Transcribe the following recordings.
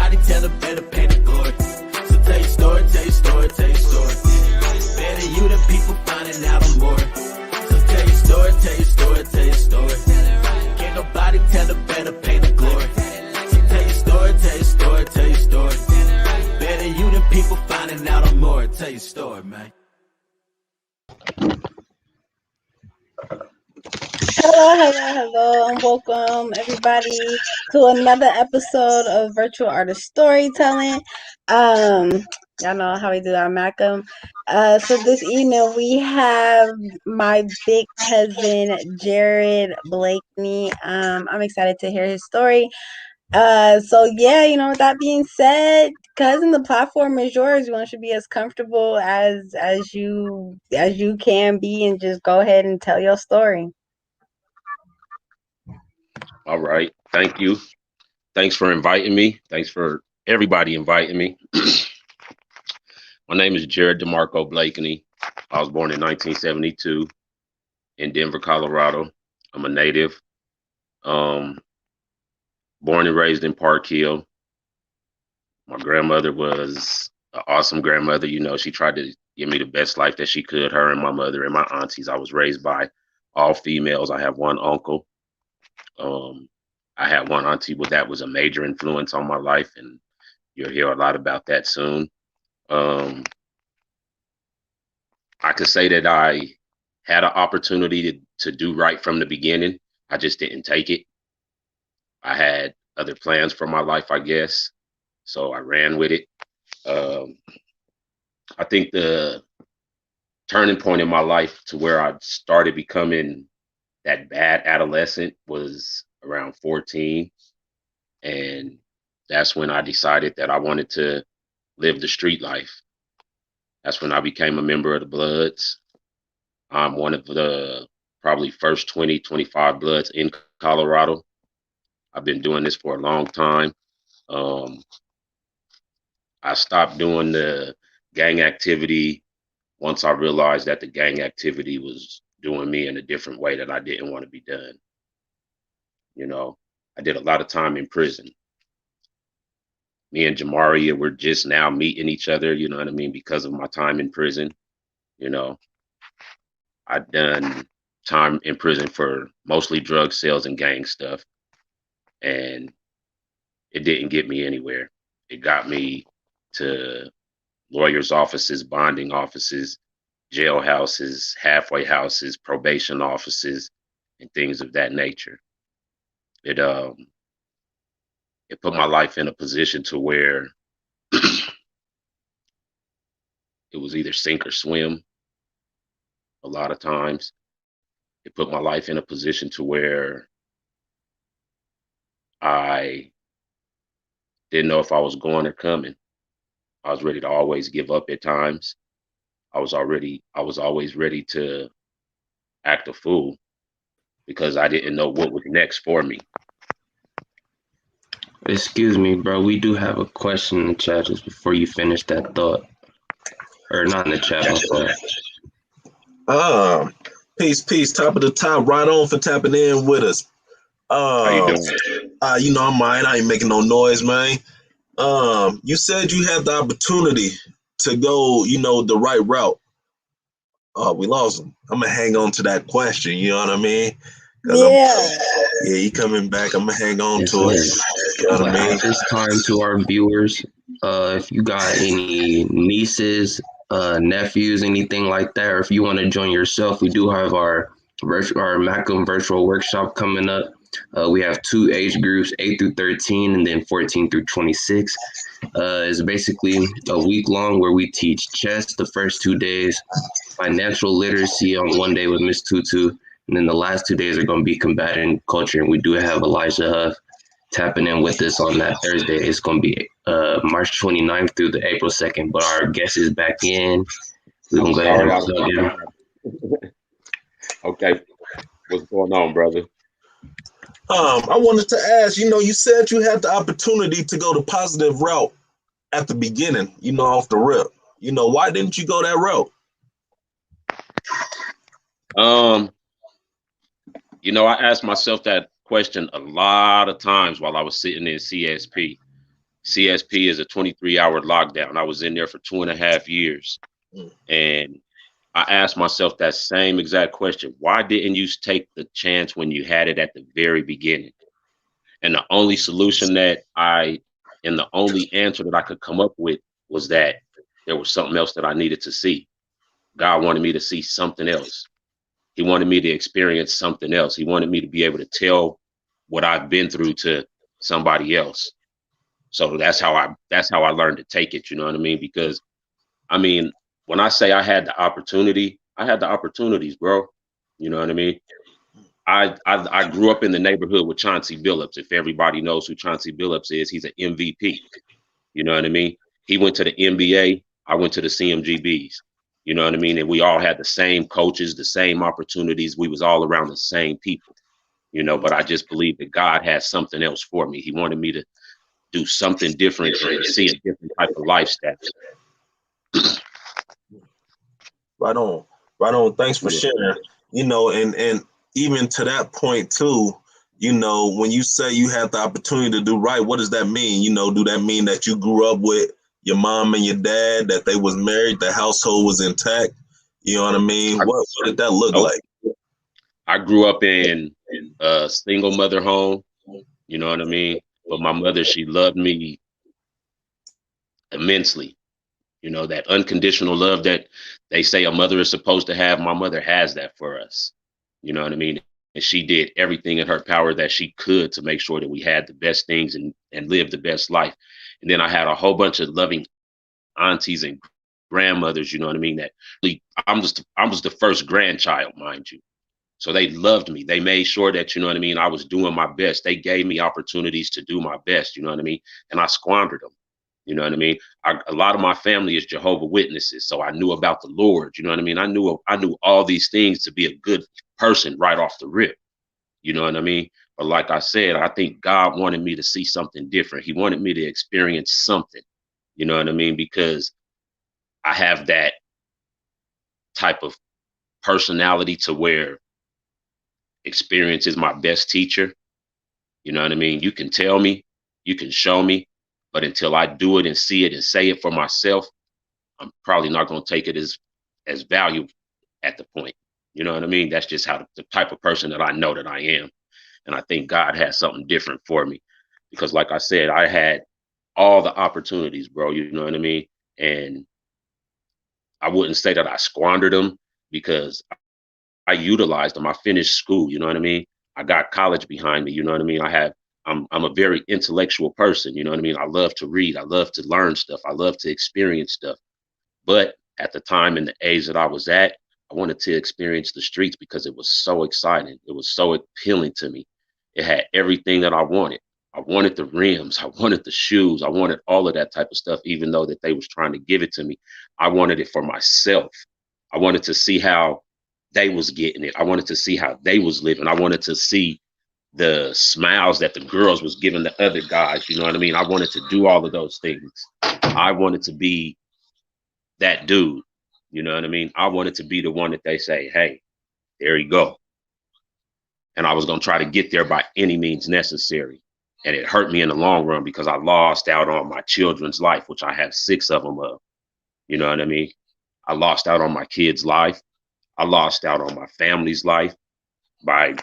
nobody tell a better paint the glory. So tell your story, tell your story, tell your story. Better you than people finding out I'm more. So tell your story, tell your story, tell your story. Can't nobody tell a better paint the glory. So tell your story, tell your story, tell your story. Better you than people finding out I'm more. Tell your story, man. Hello, and welcome everybody to another episode of Virtual Artist Storytelling. Y'all know how we do our Malcolm. So this evening we have my big cousin Jarrod Blakeney. I'm excited to hear his story. So yeah, with that being said, cousin, the platform is yours. You want to be as comfortable as you can be, and just go ahead and tell your story. All right. Thank you. Thanks for inviting me. Thanks for everybody inviting me. My name is Jarrod DeMarco Blakeney. I was born in 1972 in Denver, Colorado. I'm a native. Born and raised in Park Hill. My grandmother was an awesome grandmother. She tried to give me the best life that she could, her and my mother and my aunties. I was raised by all females. I have one uncle. I had one auntie, but that was a major influence on my life, and you'll hear a lot about that soon. I could say that I had an opportunity to do right from the beginning. I just didn't take it. I had other plans for my life, I guess, so I ran with it. I think the turning point in my life to where I started becoming that bad adolescent was around 14. And that's when I decided that I wanted to live the street life. That's when I became a member of the Bloods. I'm one of the probably first 20, 25 Bloods in Colorado. I've been doing this for a long time. I stopped doing the gang activity once I realized that the gang activity was doing me in a different way that I didn't want to be done. I did a lot of time in prison. Me and Jamaria were just now meeting each other, you know what I mean, because of my time in prison. I'd done time in prison for mostly drug sales and gang stuff, and it didn't get me anywhere. It got me to lawyers' offices, bonding offices, jailhouses, halfway houses, probation offices, and things of that nature. It put my life in a position to where it was either sink or swim. A lot of times, it put my life in a position to where I didn't know if I was going or coming. I was ready to always give up at times. I was always ready to act a fool because I didn't know what was next for me. Excuse me, bro. We do have a question in the chat just before you finish that thought. Or not in the chat, Peace. Top of the top. Right on for tapping in with us. How you doing? I'm mine. I ain't making no noise, man. You said you had the opportunity to go, the right route. We lost him. I'm gonna hang on to that question. You know what I mean? Yeah. He coming back. I'm gonna hang on to it. You know what I mean? At this time, to our viewers, if you got any nieces, nephews, anything like that, or if you want to join yourself, we do have our Malcolm virtual workshop coming up. We have 2 age groups, 8 through 13, and then 14 through 26. It's basically a week long where we teach chess the first 2 days, financial literacy on one day with Miss Tutu, and then the last 2 days are going to be combating culture. And we do have Elijah Huff tapping in with us on that Thursday. It's going to be March 29th through the April 2nd, but our guest is back in. We're going to go ahead and plug in. Okay. What's going on, brother? I wanted to ask, you said you had the opportunity to go the positive route at the beginning, off the rip. Why didn't you go that route? I asked myself that question a lot of times while I was sitting in CSP. CSP is a 23-hour lockdown. I was in there for 2.5 years. And I asked myself that same exact question. Why didn't you take the chance when you had it at the very beginning? And the only solution and the only answer that I could come up with was that there was something else that I needed to see. God wanted me to see something else. He wanted me to experience something else. He wanted me to be able to tell what I've been through to somebody else. So that's how I learned to take it. You know what I mean? Because I mean, when I say I had the opportunity, I had the opportunities, bro. You know what I mean? I grew up in the neighborhood with Chauncey Billups. If everybody knows who Chauncey Billups is, he's an MVP. You know what I mean? He went to the NBA. I went to the CMGBs. You know what I mean? And we all had the same coaches, the same opportunities. We was all around the same people, you know, but I just believe that God had something else for me. He wanted me to do something different and see a different type of lifestyle. Right on. Right on. Thanks for sharing. You know, and even to that point too, you know, when you say you had the opportunity to do right, what does that mean? You know, do that mean that you grew up with your mom and your dad, that they was married, the household was intact? You know what I mean? What did that look like? I grew up in a single mother home, you know what I mean? But my mother, she loved me immensely. You know, that unconditional love that they say a mother is supposed to have, my mother has that for us. You know what I mean? And she did everything in her power that she could to make sure that we had the best things and lived the best life. And then I had a whole bunch of loving aunties and grandmothers, you know what I mean? That I was the first grandchild, mind you. So they loved me. They made sure that, you know what I mean, I was doing my best. They gave me opportunities to do my best, you know what I mean? And I squandered them. You know what I mean? A lot of my family is Jehovah's Witnesses, so I knew about the Lord. You know what I mean? I knew all these things to be a good person right off the rip. You know what I mean? But like I said, I think God wanted me to see something different. He wanted me to experience something. You know what I mean? Because I have that type of personality to where experience is my best teacher. You know what I mean? You can tell me, you can show me, but until I do it and see it and say it for myself, I'm probably not going to take it as value at the point. You know what I mean? That's just how the type of person that I know that I am. And I think God has something different for me because like I said, I had all the opportunities, bro. You know what I mean? And I wouldn't say that I squandered them because I utilized them. I finished school. You know what I mean? I got college behind me. You know what I mean? I'm a very intellectual person. You know what I mean? I love to read. I love to learn stuff. I love to experience stuff. But at the time and the age that I was at, I wanted to experience the streets because it was so exciting. It was so appealing to me. It had everything that I wanted. I wanted the rims. I wanted the shoes. I wanted all of that type of stuff, even though that they was trying to give it to me. I wanted it for myself. I wanted to see how they was getting it. I wanted to see how they was living. I wanted to see the smiles that the girls was giving the other guys. You know what I mean? I wanted to do all of those things. I wanted to be that dude. You know what I mean? I wanted to be the one that they say, hey, there you go. And I was going to try to get there by any means necessary. And it hurt me in the long run because I lost out on my children's life, which I have 6 of them of. You know what I mean? I lost out on my kids' life. I lost out on my family's life by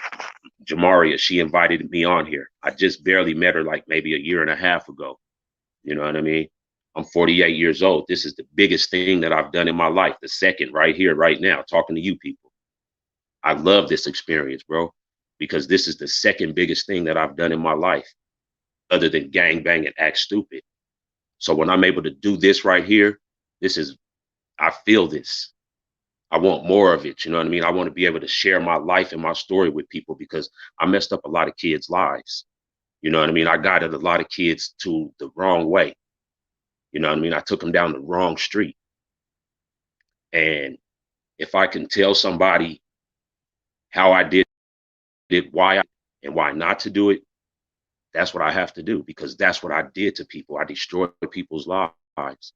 Jamaria. She invited me on here. I just barely met her like maybe a year and a half ago. You know what I mean? I'm 48 years old. This is the biggest thing that I've done in my life. The second right here, right now, talking to you people. I love this experience, bro, because this is the second biggest thing that I've done in my life other than gang bang and act stupid. So when I'm able to do this right here, I feel this. I want more of it. You know what I mean? I want to be able to share my life and my story with people because I messed up a lot of kids' lives. You know what I mean? I guided a lot of kids to the wrong way. You know what I mean? I took them down the wrong street. And if I can tell somebody how I did it, why and why not to do it, that's what I have to do because that's what I did to people. I destroyed people's lives.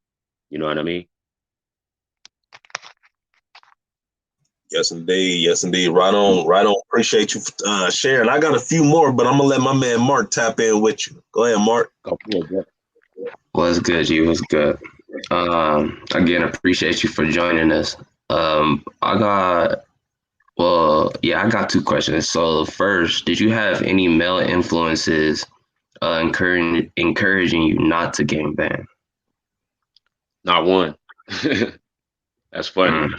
You know what I mean? Yes, indeed. Yes, indeed. Right on. Right on. Appreciate you sharing. I got a few more, but I'm going to let my man Mark tap in with you. Go ahead, Mark. Go for it, bro. Was good, G. Was good. Again, appreciate you for joining us. I got I got two questions. So first, did you have any male influences encouraging you not to game bang? Not one. That's funny.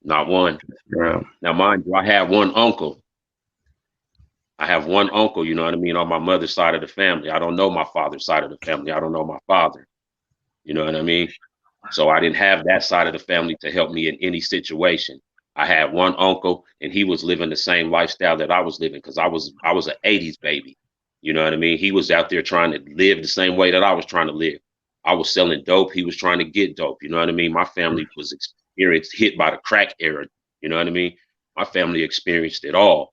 Not one. Yeah. Now, mind you, I have one uncle. I have one uncle, you know what I mean, on my mother's side of the family. I don't know my father's side of the family. I don't know my father. You know what I mean? So I didn't have that side of the family to help me in any situation. I had one uncle, and he was living the same lifestyle that I was living because I was an 80s baby. You know what I mean? He was out there trying to live the same way that I was trying to live. I was selling dope. He was trying to get dope. You know what I mean? My family was hit by the crack era. You know what I mean? My family experienced it all.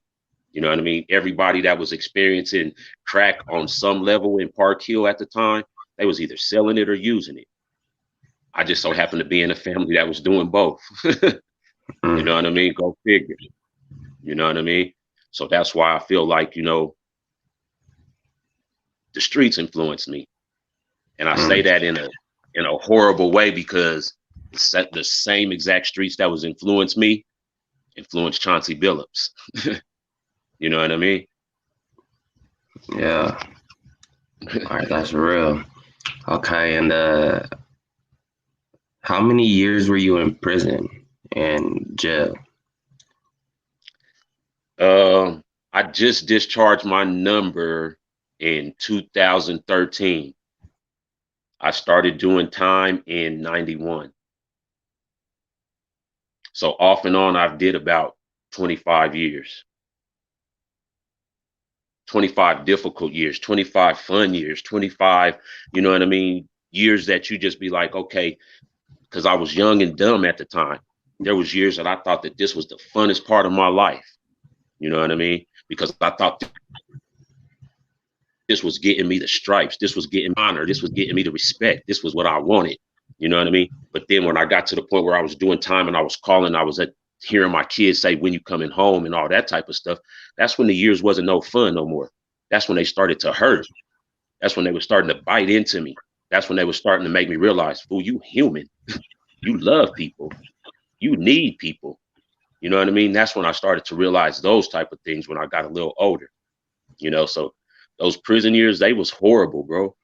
You know what I mean? Everybody that was experiencing crack on some level in Park Hill at the time, they was either selling it or using it. I just so happened to be in a family that was doing both. You know what I mean? Go figure. You know what I mean? So that's why I feel like, you know, the streets influenced me. And I say that in a horrible way because the same exact streets that was influenced me influenced Chauncey Billups. You know what I mean? Yeah. All right, that's real. Okay, and how many years were you in prison and jail? I just discharged my number in 2013. I started doing time in 91. So off and on, I've did about 25 years. 25 difficult years, 25 fun years, 25, you know what I mean? Years that you just be like, okay, because I was young and dumb at the time. There was years that I thought that this was the funnest part of my life. You know what I mean? Because I thought this was getting me the stripes. This was getting honor. This was getting me the respect. This was what I wanted. You know what I mean? But then when I got to the point where I was doing time and I was calling, I was hearing my kids say, when you coming home and all that type of stuff, that's when the years wasn't no fun no more. That's when they started to hurt. That's when they were starting to bite into me. That's when they were starting to make me realize, fool, you human. You love people. You need people. You know what I mean? That's when I started to realize those type of things when I got a little older. You know, so those prison years, they was horrible, bro.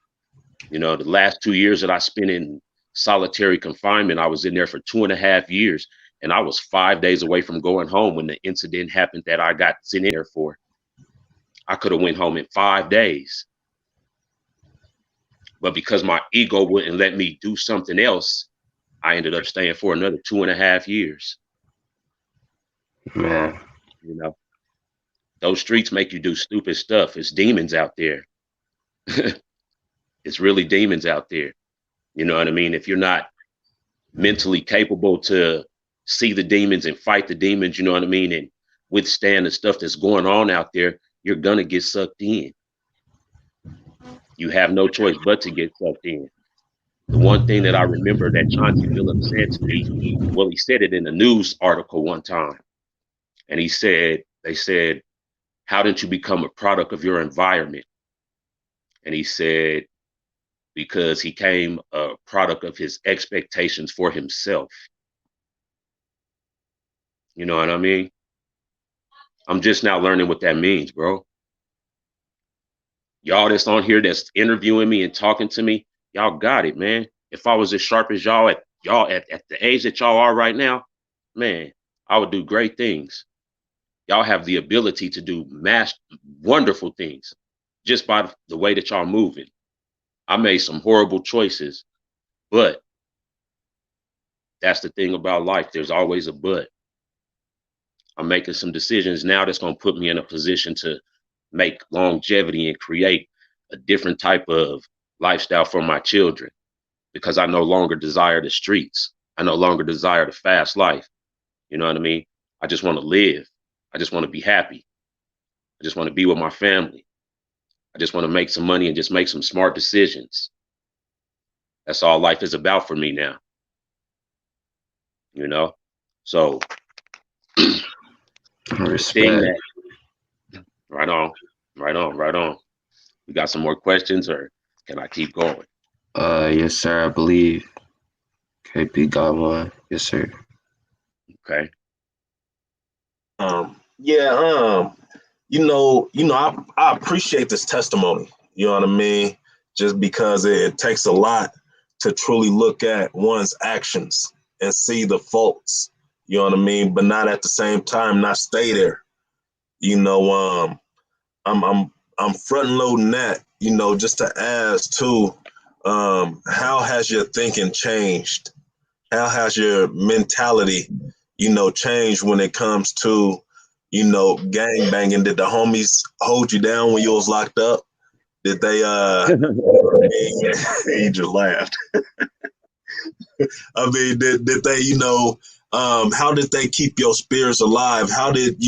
You know, the last 2 years that I spent in solitary confinement, I was in there for 2.5 years. And I was 5 days away from going home when the incident happened that I got sent in there for. I could have went home in 5 days. But because my ego wouldn't let me do something else, I ended up staying for another 2.5 years. Man. You know, those streets make you do stupid stuff. It's demons out there. It's really demons out there. You know what I mean? If you're not mentally capable to see the demons and fight the demons, you know what I mean, and withstand the stuff that's going on out there, you're gonna get sucked in. You have no choice but to get sucked in. The one thing that I remember that Chauncey Billups said to me, well, he said it in a news article one time, and he said, they said, how didn't you become a product of your environment? And he said, because he came a product of his expectations for himself. You know what I mean? I'm just now learning what that means, bro. Y'all that's on here that's interviewing me and talking to me, y'all got it, man. If I was as sharp as y'all at the age that y'all are right now, man, I would do great things. Y'all have the ability to do wonderful things just by the way that y'all moving. I made some horrible choices, but that's the thing about life. There's always a but. I'm making some decisions now that's going to put me in a position to make longevity and create a different type of lifestyle for my children, because I no longer desire the streets. I no longer desire the fast life. You know what I mean? I just want to live. I just want to be happy. I just want to be with my family. I just want to make some money and just make some smart decisions. That's all life is about for me now. You know? So, respect. Right on. We got some more questions, or Can I keep going? Yes, sir. I believe KP got one. Yes, sir. Okay. Yeah, I appreciate this testimony. You know what I mean? Just because it takes a lot to truly look at one's actions and see the faults. You know what I mean? But not at the same time, not stay there. You know, I'm front loading that. You know, just to ask too, how has your thinking changed? How has your mentality, changed when it comes to, gang banging? Did the homies hold you down when you was locked up? Did they he just laughed. I mean, did they, how did they keep your spirits alive? How did,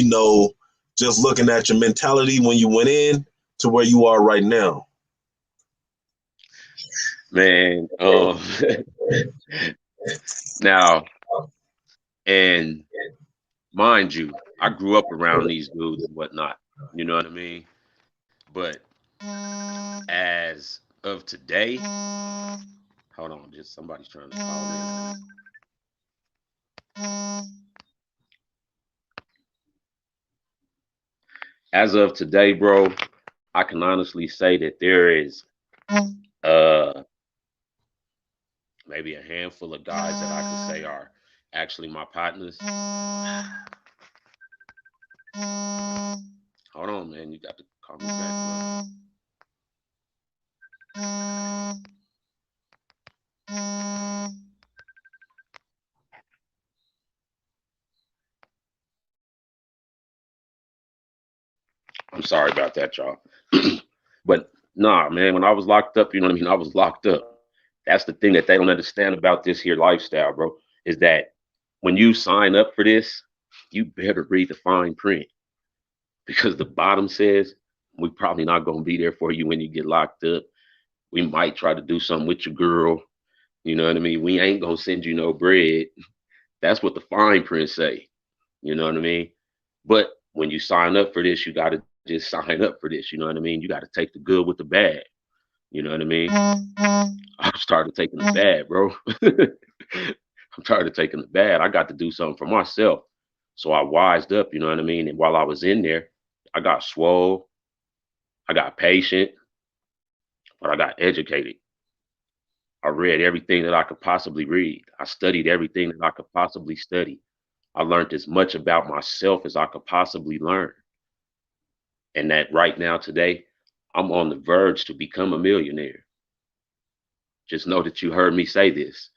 just looking at your mentality when you went in to where you are right now? Man, now, and mind you, I grew up around these dudes and whatnot. You know what I mean? But as of today, hold on, just somebody's trying to call in. As of today, bro, I can honestly say that there is maybe a handful of guys that I can say are actually my partners. Hold on, man, you got to call me back, bro. I'm sorry about that, y'all. But nah, man, when I was locked up, you know what I mean? I was locked up. That's the thing that they don't understand about this here lifestyle, bro, is that when you sign up for this, you better read the fine print, because the bottom says we probably not going to be there for you when you get locked up. We might try to do something with your girl. You know what I mean? We ain't going to send you no bread. That's what the fine print say. You know what I mean? But when you sign up for this, you got to just sign up for this. You know what I mean? You got to take the good with the bad. You know what I mean? I started taking the bad, bro. I'm tired of taking the bad. I got to do something for myself. So I wised up, you know what I mean? And while I was in there, I got swole. I got patient, but I got educated. I read everything that I could possibly read. I studied everything that I could possibly study. I learned as much about myself as I could possibly learn. And that right now, today, I'm on the verge to become a millionaire. Just know that you heard me say this.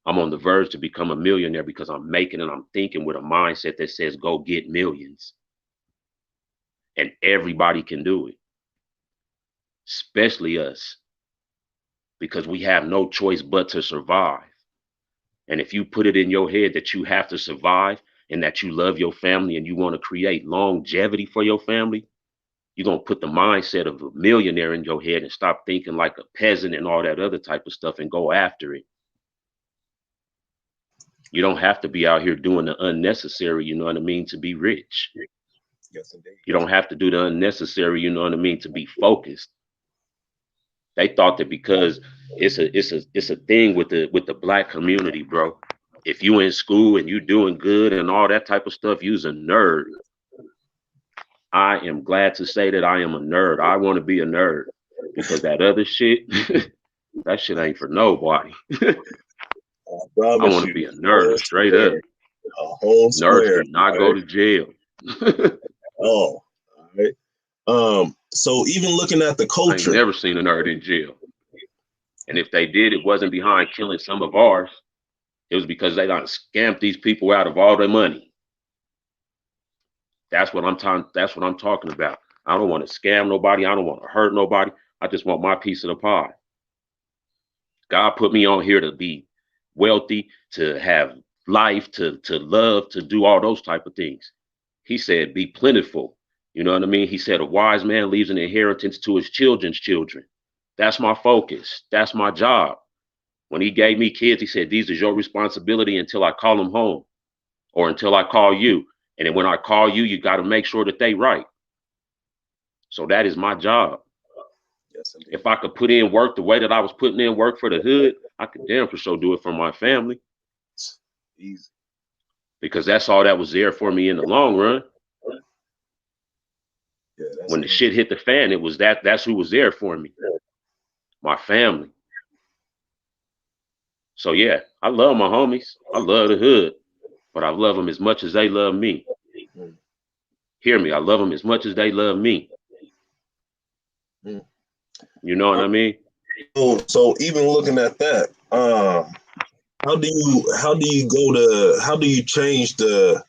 I'm on the verge to become a millionaire because I'm making and I'm thinking with a mindset that says go get millions. And everybody can do it, especially us, because we have no choice but to survive. And if you put it in your head that you have to survive and that you love your family and you want to create longevity for your family, you're going to put the mindset of a millionaire in your head and stop thinking like a peasant and all that other type of stuff and go after it. You don't have to be out here doing the unnecessary, you know what I mean, to be rich. Yes, indeed. You don't have to do the unnecessary, you know what I mean, to be focused. They thought that because it's a thing with the black community, bro. If you in school and you doing good and all that type of stuff, you's a nerd. I am glad to say that I am a nerd. I want to be a nerd, because that other shit, that shit ain't for nobody. I want to be a nerd, straight up. A whole square. Nerds do not go to jail. Oh, all right. So even looking at the culture, I ain't never seen a nerd in jail. And if they did, it wasn't behind killing some of ours. It was because they done scammed these people out of all their money. That's what I'm talking about. I don't want to scam nobody. I don't want to hurt nobody. I just want my piece of the pie. God put me on here to be wealthy, to have life, to love, to do all those type of things. He said, be plentiful. You know what I mean? He said, a wise man leaves an inheritance to his children's children. That's my focus. That's my job. When he gave me kids, he said, these is your responsibility until I call them home, or until I call you. And then when I call you, you got to make sure that they right. So that is my job. Yes, indeed. If I could put in work the way that I was putting in work for the hood, I could damn for sure do it for my family. Easy. Because that's all that was there for me in the long run. Yeah, that's When the shit hit the fan, it was that's who was there for me. My family. So yeah, I love my homies. I love the hood, but I love them as much as they love me. Mm. Hear me? I love them as much as they love me. Mm. You know what I mean? So even looking at that, how do you change the,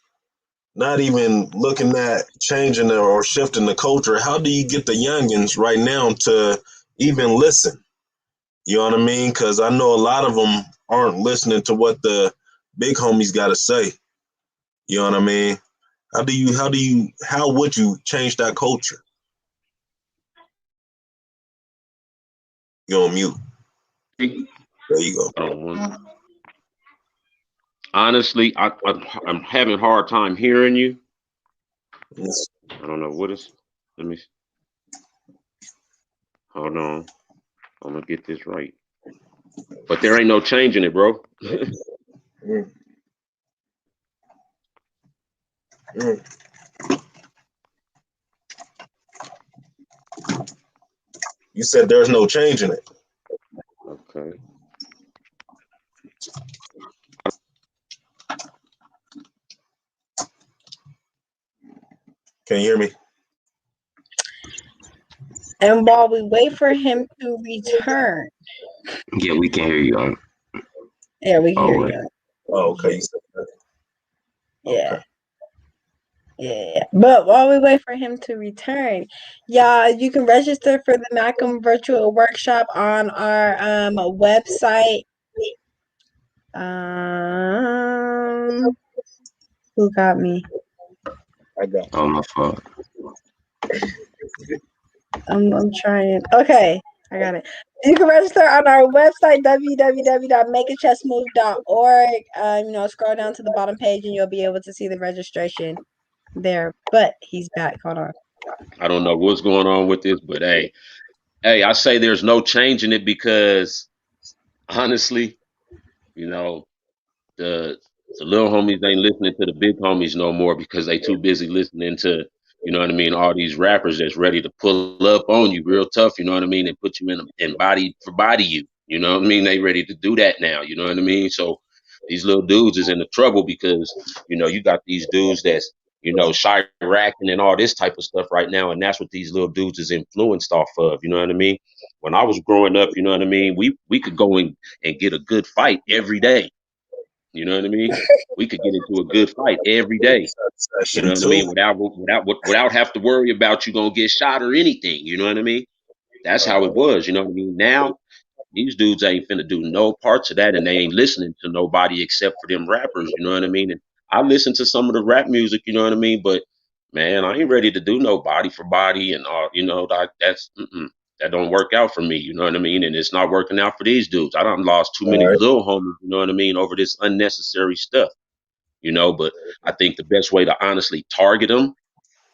not even looking at changing or shifting the culture? How do you get the youngins right now to even listen? You know what I mean? Because I know a lot of them aren't listening to what the big homies got to say. You know what I mean? How would you change that culture? You're on mute. There you go. Honestly, I'm having a hard time hearing you. Yes. I don't know what is. Let me. Hold on. I'm gonna get this right. But there ain't no changing it, bro. Mm. Mm. You said there's no changing it. Okay. Can you hear me? And while we wait for him to return, Yeah, we can hear you. yeah, we can hear Wait. you. Oh, okay. You said that. Yeah. Okay. Yeah, but while we wait for him to return, y'all, you can register for the Malcolm Virtual Workshop on our website. Who got me? I got Oh, my fault. I'm trying. Okay, I got it. You can register on our website, www.makeachessmove.org. Scroll down to the bottom page and you'll be able to see the registration there. But he's back. Hold on. I don't know what's going on with this, but hey, I say there's no changing it because honestly, you know, the little homies ain't listening to the big homies no more because they too busy listening to, you know what I mean, all these rappers that's ready to pull up on you real tough, you know what I mean, and put you in body for body you. You know what I mean? They ready to do that now, you know what I mean? So these little dudes is in the trouble because, you got these dudes that's, Chiracing and all this type of stuff right now, and that's what these little dudes is influenced off of, you know what I mean? When I was growing up, you know what I mean, we could go and get a good fight every day. You know what I mean? We could get into a good fight every day. You know session what I two. mean? Without have to worry about you gonna get shot or anything. You know what I mean? That's how it was. You know what I mean? Now these dudes ain't finna do no parts of that, and they ain't listening to nobody except for them rappers. You know what I mean? And I listen to some of the rap music. You know what I mean? But man, I ain't ready to do no body for body and all. That don't work out for me. You know what I mean? And it's not working out for these dudes. I done lost too many All right. little homies. You know what I mean? Over this unnecessary stuff. But I think the best way to honestly target them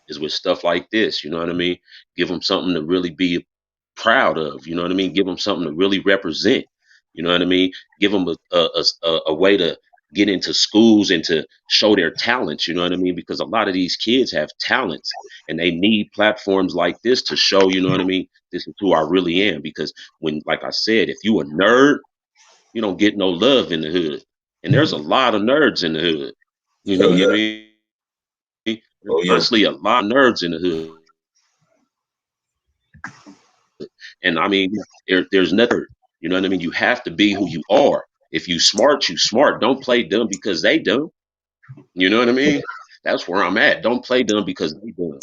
is with stuff like this. You know what I mean? Give them something to really be proud of. You know what I mean? Give them something to really represent. You know what I mean? Give them a way to get into schools and to show their talents. You know what I mean? Because a lot of these kids have talents and they need platforms like this to show, you know what I mean? This is who I really am. Because when, like I said, if you a nerd, you don't get no love in the hood. And there's a lot of nerds in the hood. You know Oh what I yeah. mean? There's Oh yeah. honestly a lot of nerds in the hood. And I mean, there's nothing, you know what I mean? You have to be who you are. If you smart, you smart. Don't play dumb because they dumb. You know what I mean? That's where I'm at. Don't play dumb because they dumb.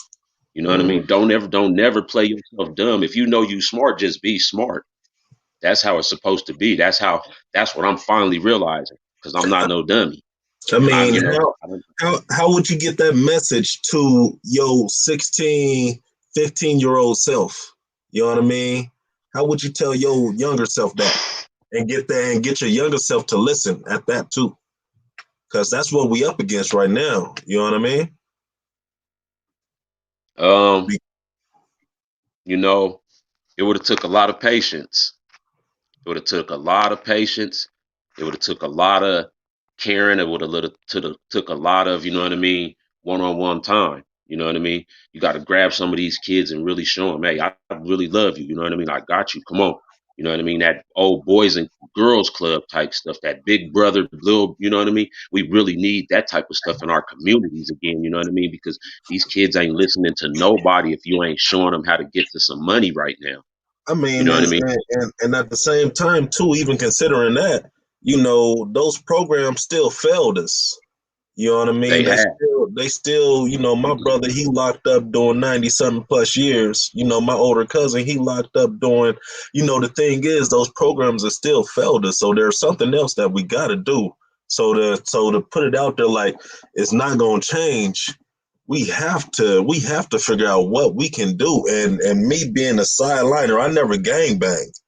You know what I Mm. mean? Don't never play yourself dumb. If you know you smart, just be smart. That's how it's supposed to be. That's what I'm finally realizing because I'm not no dummy. I And I, mean, you know, I don't, how would you get that message to your 16, 15-year-old self? You know what I mean? How would you tell your younger self that and get your younger self to listen at that too? Because that's what we up against right now. You know what I mean? um, you know, it would have took a lot of patience. It would have took a lot of patience. It would have took a lot of caring. It would have took a lot of, you know what I mean, one-on-one time. You know what I mean? You got to grab some of these kids and really show them, hey, I really love you. You know what I mean? I got you. Come on. You know what I mean? That old boys and girls club type stuff, that big brother, little, you know what I mean? We really need that type of stuff in our communities again. You know what I mean? Because these kids ain't listening to nobody if you ain't showing them how to get to some money right now. I You mean, know what I mean? and at the same time, too, even considering that, those programs still failed us. You know what I mean? They have. They still, my brother, he locked up doing 90 something plus years. My older cousin, he locked up doing, the thing is, those programs are still failed us. So there's something else that we got to do. So to put it out there like it's not going to change, we have to figure out what we can do. And me being a sideliner, I never gangbanged.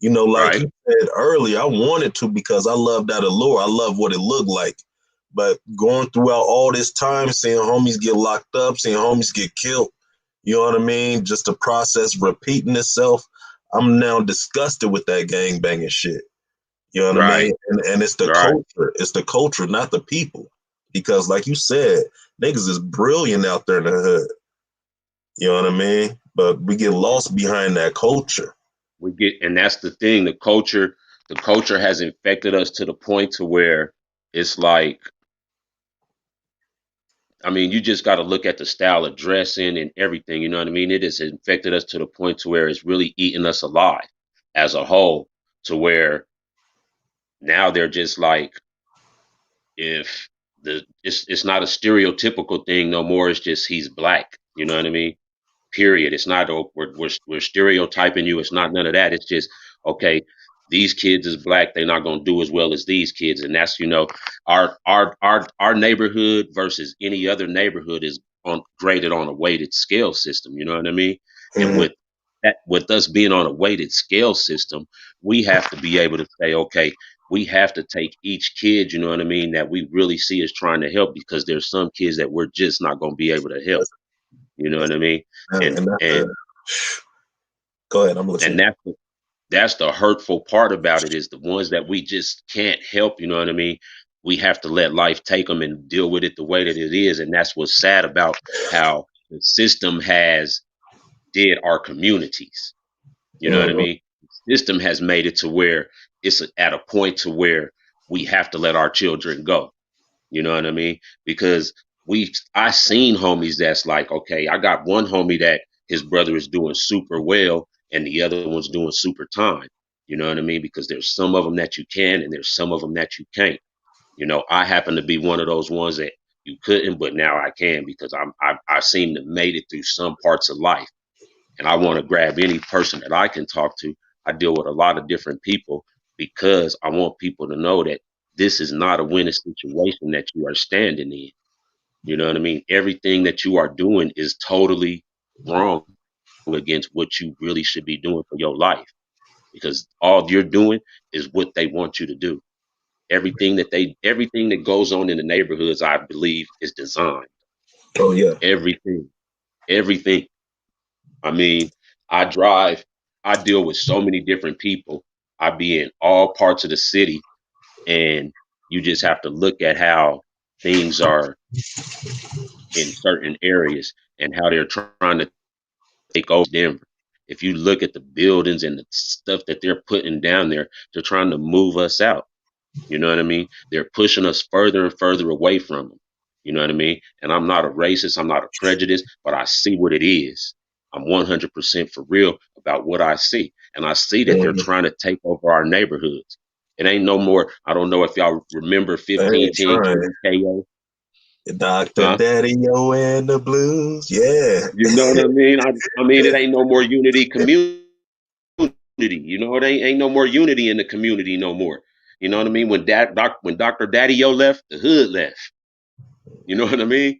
Like Right. you said earlier, I wanted to because I love that allure. I love what it looked like. But going throughout all this time, seeing homies get locked up, seeing homies get killed, you know what I mean? Just the process repeating itself. I'm now disgusted with that gang banging shit. You know what I mean? Right. And it's the Right. culture. It's the culture, not the people. Because like you said, niggas is brilliant out there in the hood. You know what I mean? But we get lost behind that culture. And that's the thing. The culture has infected us to the point to where it's like, I mean, you just got to look at the style of dressing and everything. You know what I mean? It has infected us to the point to where it's really eating us alive as a whole. To where now they're just like, if it's not a stereotypical thing no more. It's just he's black. You know what I mean? Period. It's not we're stereotyping you. It's not none of that. It's just okay. These kids is black. They're not gonna do as well as these kids, and that's our neighborhood versus any other neighborhood is graded on a weighted scale system. You know what I mean? And Mm-hmm. with us being on a weighted scale system, we have to be able to say, okay, we have to take each kid, you know what I mean, that we really see as trying to help, because there's some kids that we're just not going to be able to help. You know what I mean? And And and go ahead, I'm and listening. that's the hurtful part about it, is the ones that we just can't help. You know what I mean? We have to let life take them and deal with it the way that it is, and that's what's sad about how the system has did our communities. You know what I Mm-hmm. mean? The system has made it to where it's at a point to where we have to let our children go. You know what I mean? Because I seen homies that's like, okay, I got one homie that his brother is doing super well and the other one's doing super time. You know what I mean? Because there's some of them that you can and there's some of them that you can't. You know, I happen to be one of those ones that you couldn't, but now I can, because I seem to made it through some parts of life, and I want to grab any person that I can talk to. I deal with a lot of different people because I want people to know that this is not a winning situation that you are standing in. You know what I mean? Everything that you are doing is totally wrong against what you really should be doing for your life, because all you're doing is what they want you to do. Everything that goes on in the neighborhoods, I believe, is designed. Oh yeah. Everything. Everything. I mean, I deal with so many different people. I be in all parts of the city, and you just have to look at how things are in certain areas and how they're trying to take over Denver. If you look at the buildings and the stuff that they're putting down there, they're trying to move us out. You know what I mean? They're pushing us further and further away from them. You know what I mean? And I'm not a racist, I'm not a prejudice, but I see what it is. I'm 100% for real about what I see. And I see that they're Mm-hmm. trying to take over our neighborhoods. It ain't no more. I don't know if y'all remember I ain't 1510 trying. KO. Dr. Huh? Daddy-O and the Blues. Yeah. You know what I mean? I mean, it ain't no more unity community. You know, it ain't no more unity in the community no more. You know what I mean? When Dr. Daddy-O left, the hood left. You know what I mean?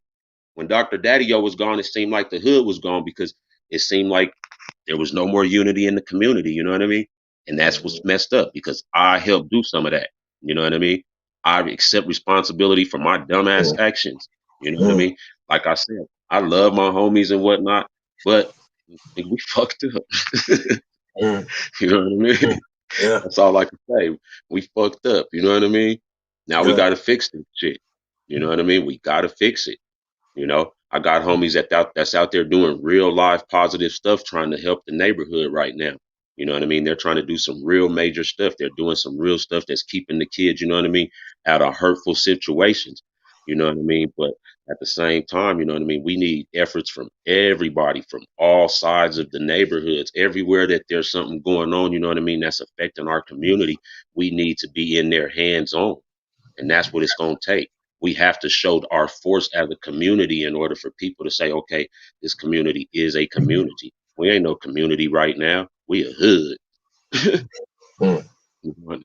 When Dr. Daddy-O was gone, it seemed like the hood was gone, because it seemed like there was no more unity in the community. You know what I mean? And that's what's messed up, because I helped do some of that. You know what I mean? I accept responsibility for my dumbass actions. You know what I Mm-hmm. mean? Like I said, I love my homies and whatnot, but Nigga, we fucked up. Mm, You know what I mean? mm. Yeah, That's all I can say. We fucked up. You know what I mean? Now we yeah. got to fix this shit. You know what I mean? We got to fix it. You know, I got homies that's out there doing real live positive stuff, trying to help the neighborhood right now. You know what I mean? They're trying to do some real major stuff. They're doing some real stuff that's keeping the kids, you know what I mean, out of hurtful situations. You know what I mean? But at the same time, you know what I mean? We need efforts from everybody, from all sides of the neighborhoods, everywhere that there's something going on, you know what I mean, that's affecting our community. We need to be in there hands on. And that's what it's going to take. We have to show our force as a community in order for people to say, okay, this community is a community. We ain't no community right now. We a hood. Mm. And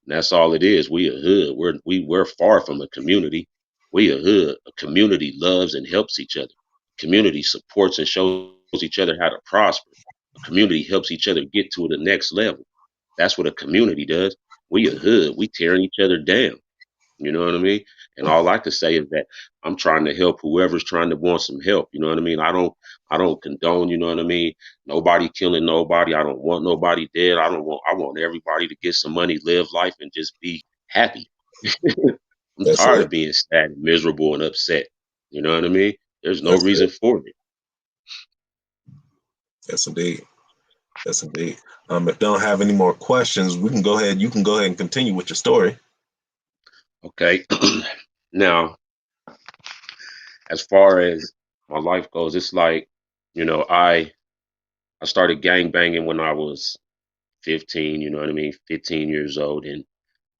that's all it is. We a hood. We're far from a community. We a hood. A community loves and helps each other. Community supports and shows each other how to prosper. A community helps each other get to the next level. That's what a community does. We a hood. We tearing each other down. You know what I mean? And all I could say is that I'm trying to help whoever's trying to want some help. You know what I mean? I don't condone, you know what I mean? Nobody killing nobody. I don't want nobody dead. I want everybody to get some money, live life, and just be happy. I'm That's tired it. of being sad, miserable, and upset. You know what I mean? There's no That's reason it. for it. Yes, indeed. Yes, indeed. If they don't have any more questions, we can go ahead. You can go ahead and continue with your story. Okay. Now, as far as my life goes, it's like, you know, I started gang banging when I was 15, you know what I mean, 15 years old. And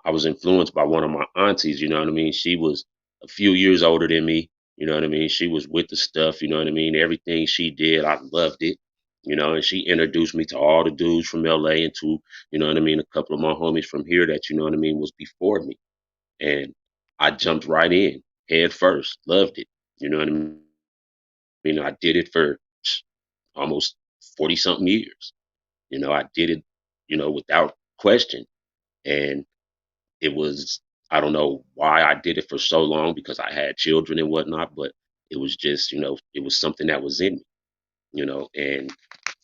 I was influenced by one of my aunties, you know what I mean? She was a few years older than me, you know what I mean? She was with the stuff, you know what I mean? Everything she did, I loved it, you know, and she introduced me to all the dudes from LA and to, you know what I mean, a couple of my homies from here that, you know what I mean, was before me. And I jumped right in head first, loved it, you know what I mean? I did it for almost 40 something years. You know, I did it, you know, without question. And it was, I don't know why I did it for so long because I had children and whatnot, but it was just, you know, it was something that was in me, you know. And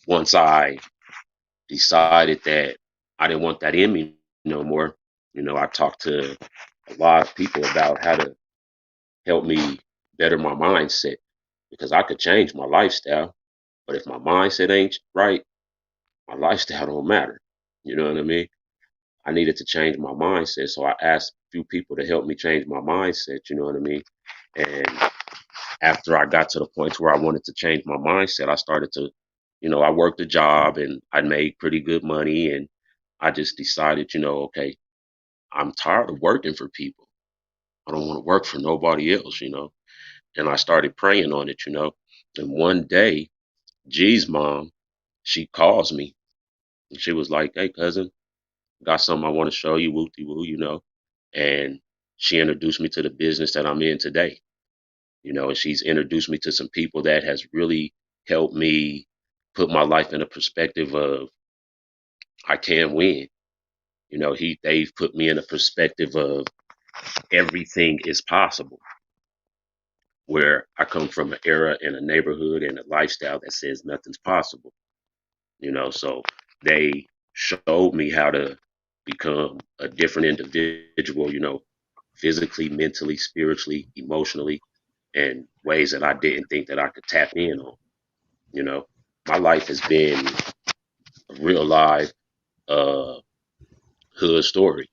once I decided that I didn't want that in me no more, you know, I talked to a lot of people about how to help me better my mindset because I could change my lifestyle, but if my mindset ain't right, my lifestyle don't matter. You know what I mean? I needed to change my mindset. So I asked a few people to help me change my mindset, you know what I mean? And after I got to the point where I wanted to change my mindset, I started to, you know, I worked a job and I made pretty good money. And I just decided, you know, okay, I'm tired of working for people. I don't want to work for nobody else, you know? And I started praying on it, you know? And one day, G's mom, she calls me and she was like, hey, cousin, got something I want to show you, wooty woo, you know. And she introduced me to the business that I'm in today, you know, and she's introduced me to some people that has really helped me put my life in a perspective of I can win. You know, they've put me in a perspective of everything is possible. Where I come from an era and a neighborhood and a lifestyle that says nothing's possible. You know, so they showed me how to become a different individual, you know, physically, mentally, spiritually, emotionally, and ways that I didn't think that I could tap in on. You know, my life has been a real live uh, hood story.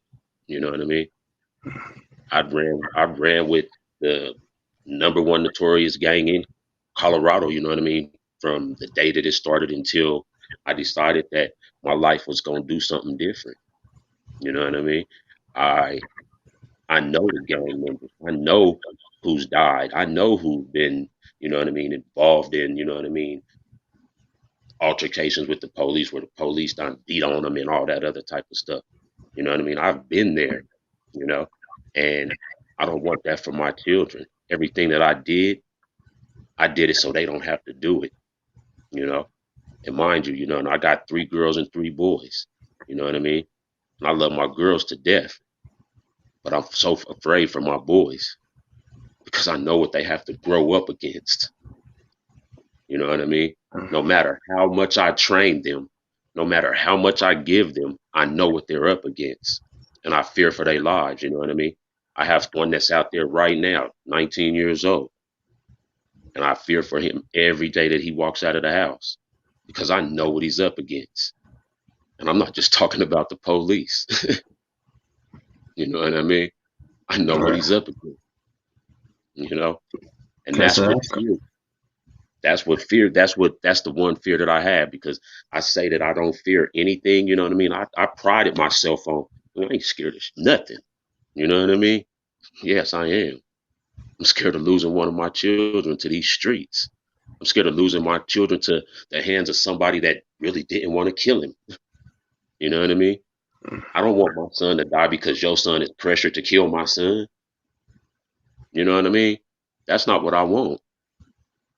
You know what I mean? I ran with the number one notorious gang in Colorado. You know what I mean? From the day that it started until I decided that my life was gonna do something different. You know what I mean? I I know the gang members. I know who's died. I know who's been, you know what I mean, involved in, you know what I mean, altercations with the police where the police done beat on them and all that other type of stuff. You know what I mean? I've been there, you know, and I don't want that for my children. Everything that I did it so they don't have to do it, you know. And mind you, you know, and I got 3 girls and 3 boys. You know what I mean? And I love my girls to death, but I'm so afraid for my boys because I know what they have to grow up against. You know what I mean? No matter how much I train them, no matter how much I give them, I know what they're up against. And I fear for their lives, you know what I mean? I have one that's out there right now, 19 years old. And I fear for him every day that he walks out of the house because I know what he's up against. And I'm not just talking about the police. You know what I mean? I know what he's up against. You know? And that's what fear. That's the one fear that I have, because I say that I don't fear anything, you know what I mean? I prided myself on, I ain't scared of nothing. You know what I mean? Yes, I am. I'm scared of losing one of my children to these streets. I'm scared of losing my children to the hands of somebody that really didn't want to kill him. You know what I mean? I don't want my son to die because your son is pressured to kill my son. You know what I mean? That's not what I want.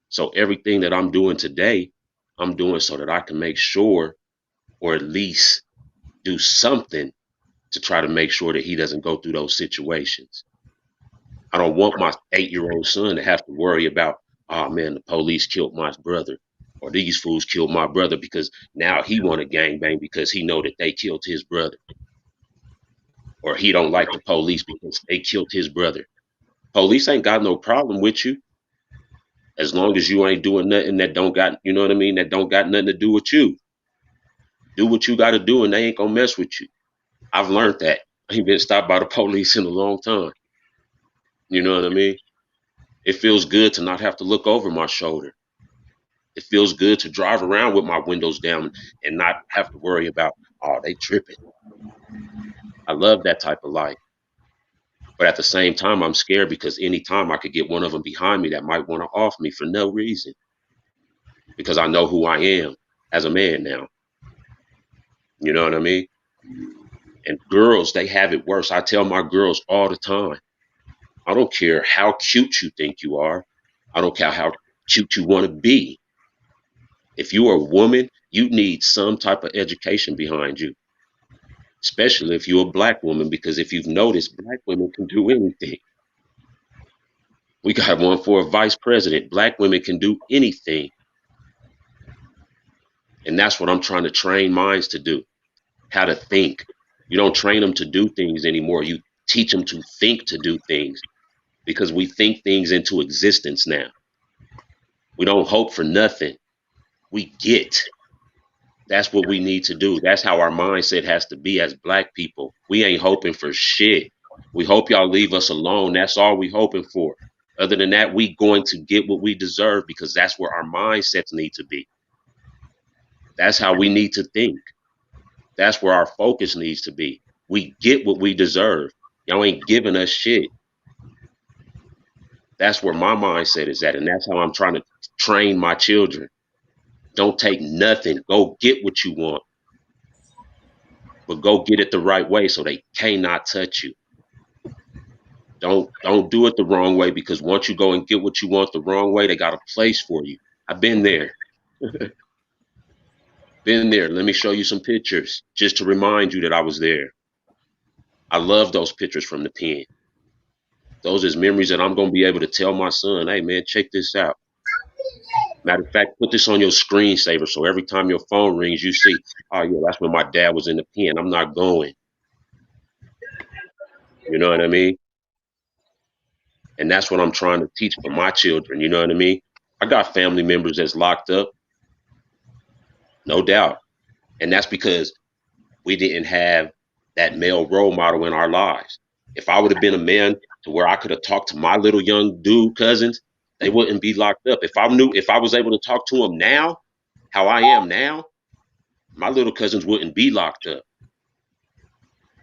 So everything that I'm doing today, I'm doing so that I can make sure, or at least do something to try to make sure that he doesn't go through those situations. I don't want my 8-year-old son to have to worry about, oh man, the police killed my brother, or these fools killed my brother, because now he want to gangbang because he know that they killed his brother. Or he don't like the police because they killed his brother. Police ain't got no problem with you, as long as you ain't doing nothing that don't got, you know what I mean, that don't got nothing to do with you. Do what you got to do and they ain't gonna mess with you. I've learned that. I ain't been stopped by the police in a long time. You know what I mean? It feels good to not have to look over my shoulder. It feels good to drive around with my windows down and not have to worry about, oh, they tripping. I love that type of life. But at the same time, I'm scared because anytime I could get one of them behind me that might want to off me for no reason. Because I know who I am as a man now. You know what I mean? And girls, they have it worse. I tell my girls all the time, I don't care how cute you think you are. I don't care how cute you want to be. If you are a woman, you need some type of education behind you, especially if you're a black woman, because if you've noticed, black women can do anything. We got one for a vice president. Black women can do anything. And that's what I'm trying to train minds to do, how to think. You don't train them to do things anymore. You teach them to think to do things, because we think things into existence now. We don't hope for nothing. We get. That's what we need to do. That's how our mindset has to be as black people. We ain't hoping for shit. We hope y'all leave us alone. That's all we hoping for. Other than that, we going to get what we deserve, because that's where our mindsets need to be. That's how we need to think. That's where our focus needs to be. We get what we deserve. Y'all ain't giving us shit. That's where my mindset is at, and that's how I'm trying to train my children. Don't take nothing. Go get what you want. But go get it the right way so they cannot touch you. Don't do it the wrong way, because once you go and get what you want the wrong way, they got a place for you. I've been there. Been there. Let me show you some pictures just to remind you that I was there. I love those pictures from the pen. Those is memories that I'm going to be able to tell my son, hey, man, check this out. Matter of fact, put this on your screensaver so every time your phone rings, you see, oh, yeah, that's when my dad was in the pen. I'm not going. You know what I mean? And that's what I'm trying to teach for my children. You know what I mean? I got family members that's locked up. No doubt. And that's because we didn't have that male role model in our lives. If I would have been a man to where I could have talked to my little young dude cousins, they wouldn't be locked up. If I was able to talk to them now, how I am now, my little cousins wouldn't be locked up.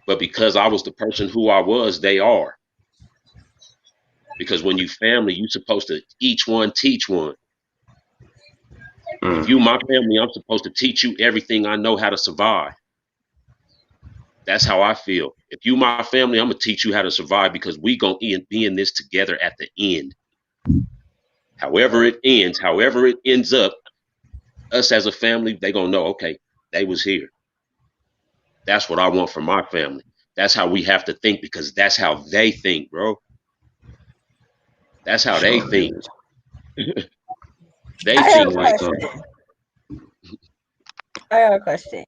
But because I was the person who I was, they are. Because when you family, you're supposed to each one teach one. If you my family, I'm supposed to teach you everything I know how to survive. That's how I feel. If you my family, I'm going to teach you how to survive, because we going to be in this together at the end. However it ends, however it ends up, us as a family, they going to know, okay, they was here. That's what I want for my family. That's how we have to think, because that's how they think, bro. That's how they think. They I got a seem like question. I got a question.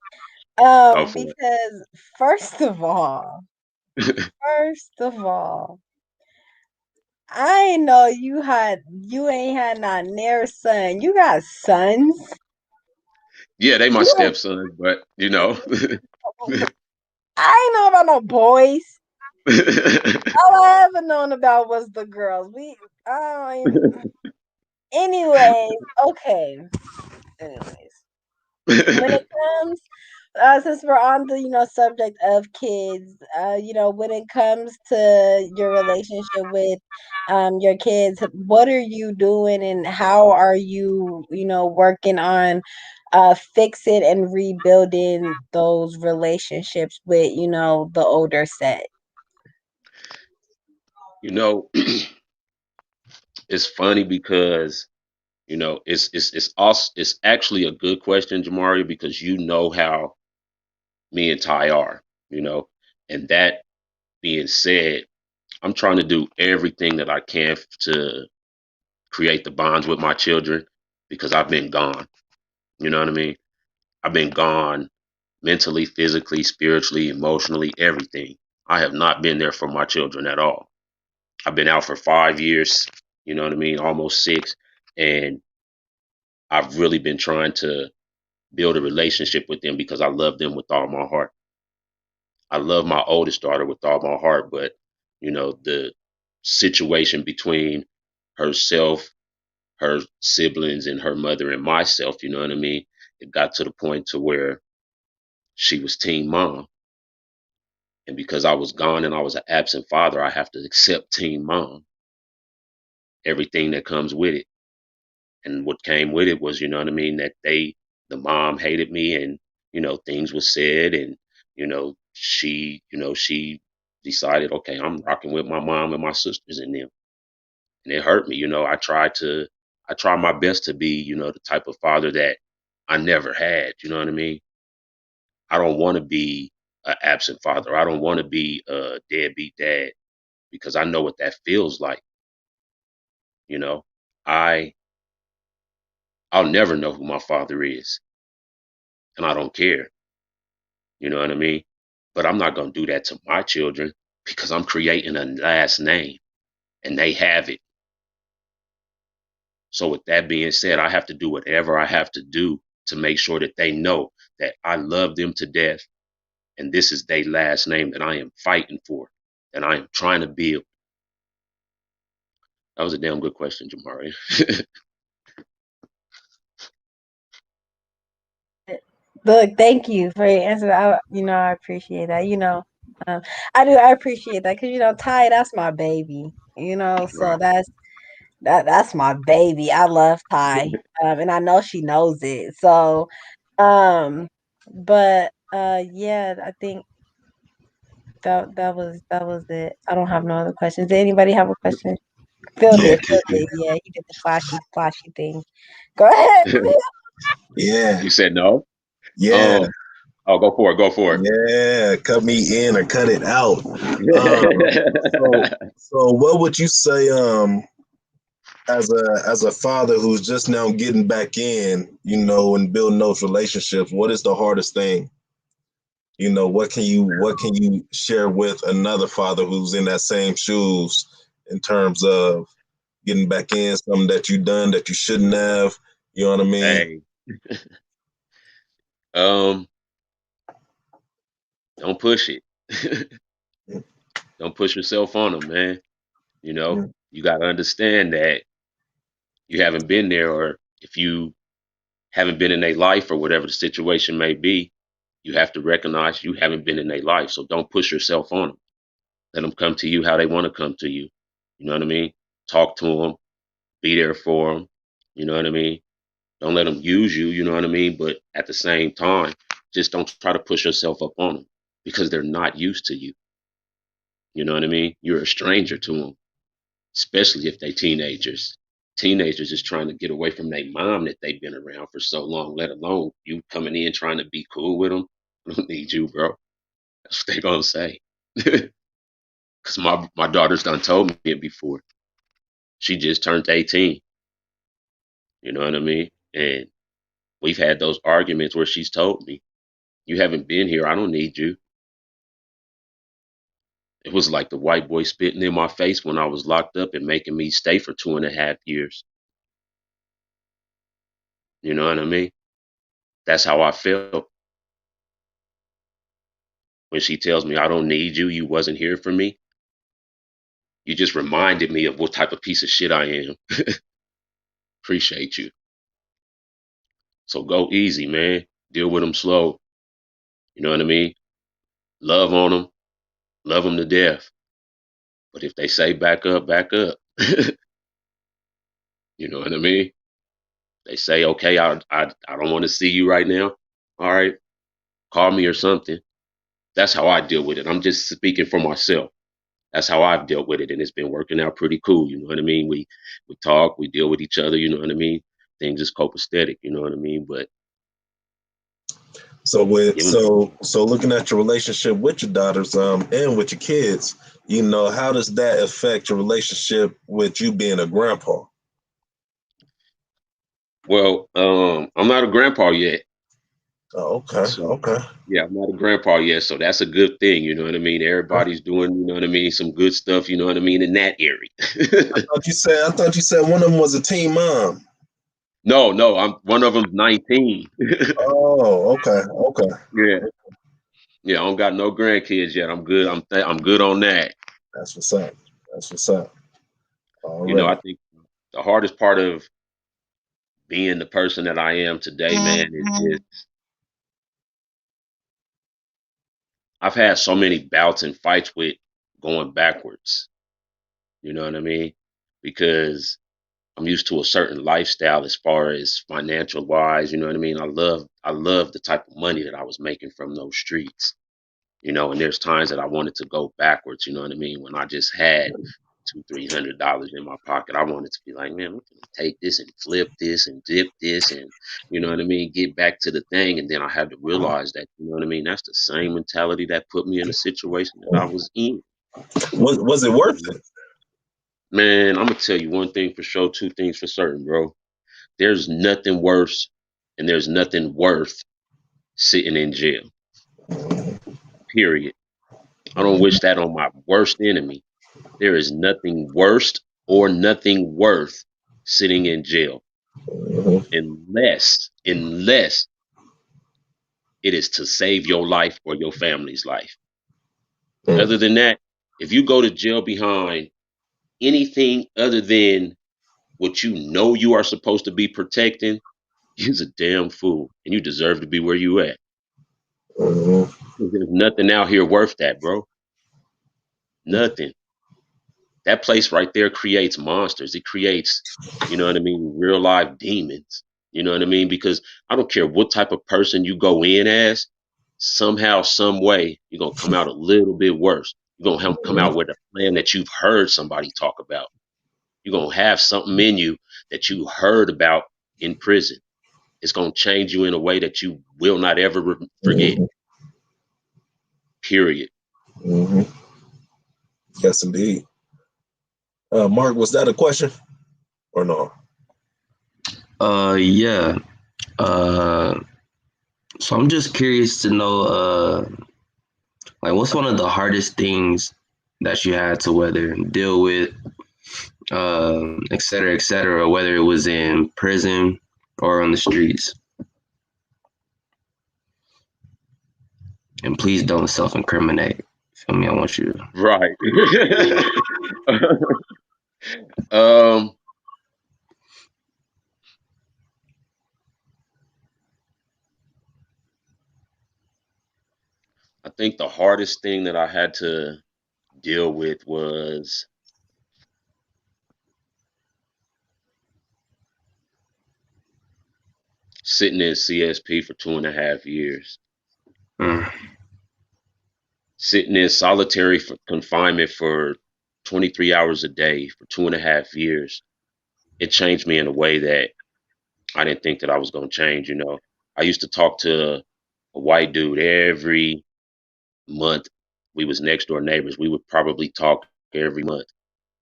go for Because first of all, it. I ain't know you ain't had not near son. You got sons. Yeah, they my You don't. stepsons, but you know. I ain't know about no boys. All I ever known about was the girls. I don't even. Anyways, okay. Anyways, when it comes, since we're on the subject of kids, when it comes to your relationship with your kids, what are you doing and how are you working on fixing and rebuilding those relationships with the older set? You know, it's funny because it's actually a good question, Jamari, because you know how me and Ty are, you know. And that being said, I'm trying to do everything that I can to create the bonds with my children because I've been gone. You know what I mean? I've been gone mentally, physically, spiritually, emotionally, everything. I have not been there for my children at all. I've been out for 5 years, you know what I mean, almost 6, and I've really been trying to build a relationship with them because I love them with all my heart. I love my oldest daughter with all my heart, but the situation between herself, her siblings, and her mother and myself, you know what I mean? It got to the point to where she was teen mom. And because I was gone and I was an absent father, I have to accept teen mom, everything that comes with it. And what came with it was, you know what I mean, that the mom hated me and, things were said and, she decided, okay, I'm rocking with my mom and my sisters and them. And it hurt me, I try my best to be, the type of father that I never had, you know what I mean? I don't want to be an absent father. I don't want to be a deadbeat dad because I know what that feels like, you know. I I'll never know who my father is, and I don't care. You know what I mean? But I'm not gonna do that to my children because I'm creating a last name and they have it. So with that being said, I have to do whatever I have to do to make sure that they know that I love them to death and this is their last name that I am fighting for, that I am trying to build. That was a damn good question, Jamari. Look, thank you for your answer. I appreciate that. I appreciate that because Ty, that's my baby. So Right. that's my baby. I love Ty, and I know she knows it. So, but yeah, I think that was it. I don't have no other questions. Did anybody have a question? Phil Yeah, did. Phil did. Yeah, he did the flashy thing. Go ahead. yeah, You said no? yeah, Um, oh, go for it. Go for yeah. Cut me in or cut it out. So, it. so what would you say, as a father who's just now getting back in, and building those relationships? What is the hardest thing? What can you share with another father who's in that same shoes in terms of getting back in something that you done that you shouldn't have? You know what I mean? Hey, um, don't push it. Don't push yourself on them, man. You got to understand that you haven't been there, or if you haven't been in their life, or whatever the situation may be, you have to recognize you haven't been in their life. So don't push yourself on them. Let them come to you how they want to come to you. You know what I mean? Talk to them, be there for them. You know what I mean? Don't let them use you. You know what I mean? But at the same time, just don't try to push yourself up on them because they're not used to you. You know what I mean? You're a stranger to them, especially if they teenagers. Teenagers is trying to get away from their mom that they've been around for so long, let alone you coming in trying to be cool with them. I don't need you, bro. That's what they gonna say. Because my daughter's done told me it before. She just turned 18. You know what I mean? And we've had those arguments where she's told me, "You haven't been here. I don't need you." It was like the white boy spitting in my face when I was locked up and making me stay for 2.5 years. You know what I mean? That's how I felt when she tells me, "I don't need you. You wasn't here for me." You just reminded me of what type of piece of shit I am. Appreciate you. So go easy, man. Deal with them slow. You know what I mean? Love on them. Love them to death. But if they say back up, back up. You know what I mean? They say, okay, I don't want to see you right now. All right, call me or something. That's how I deal with it. I'm just speaking for myself. That's how I've dealt with it, and it's been working out pretty cool. You know what I mean? We talk, we deal with each other. You know what I mean? Things is copacetic. You know what I mean? But So with give 'em- so looking at your relationship with your daughters and with your kids, you know, how does that affect your relationship with you being a grandpa? well, I'm not a grandpa yet. Oh, okay, So okay. yeah, I'm not a grandpa yet, so that's a good thing. You know what I mean? Everybody's doing, you know what I mean, some good stuff. You know what I mean in that area. I thought you said one of them was a teen mom. No, no, I'm one of them's 19. Oh, okay, okay. Yeah, yeah, I don't got no grandkids yet. I'm good. I'm good on that. That's what's up. That's what's up. You know, Already. I think the hardest part of being the person that I am today, man, is just I've had so many bouts and fights with going backwards. You know what I mean? Because I'm used to a certain lifestyle as far as financial wise. You know what I mean? I love the type of money that I was making from those streets. You know, and there's times that I wanted to go backwards. You know what I mean? When I just had $200-300 in my pocket, I wanted to be like, man, I'm gonna take this and flip this and dip this and you know what I mean, get back to the thing. And then I had to realize that, you know what I mean, that's the same mentality that put me in the situation that I was in. Was it You know what I worth mean? it? Man, I'm gonna tell you one thing for sure, two things for certain, bro. There's nothing worse and there's nothing worth sitting in jail. Period. I don't wish that on my worst enemy. There is nothing worst or nothing worth sitting in jail Mhm. unless it is to save your life or your family's life. Other than that, if you go to jail behind anything other than what you know you are supposed to be protecting, you's a damn fool and you deserve to be where you at. Mhm. There's nothing out here worth that, bro. Nothing. That place right there creates monsters. It creates, you know what I mean, real life demons. You know what I mean? Because I don't care what type of person you go in as, somehow, some way, you're gonna come out a little bit worse. You're gonna come out with a plan that you've heard somebody talk about. You're gonna have something in you that you heard about in prison. It's gonna change you in a way that you will not ever forget. Mhm. Period. Mhm. Yes, indeed. Mark, was that a question or no? Yeah. Uh, so I'm just curious to know, like, what's one of the hardest things that you had to whether deal with, et cetera, whether it was in prison or on the streets? And please don't self-incriminate. Feel me? I want you to. Right. um, I think the hardest thing that I had to deal with was sitting in CSP for 2.5 years, Mm, sitting in solitary for confinement for 23 hours a day for 2.5 years. It changed me in a way that I didn't think that I was going to change. You know, I used to talk to a white dude every month. We was next door neighbors. We would probably talk every month.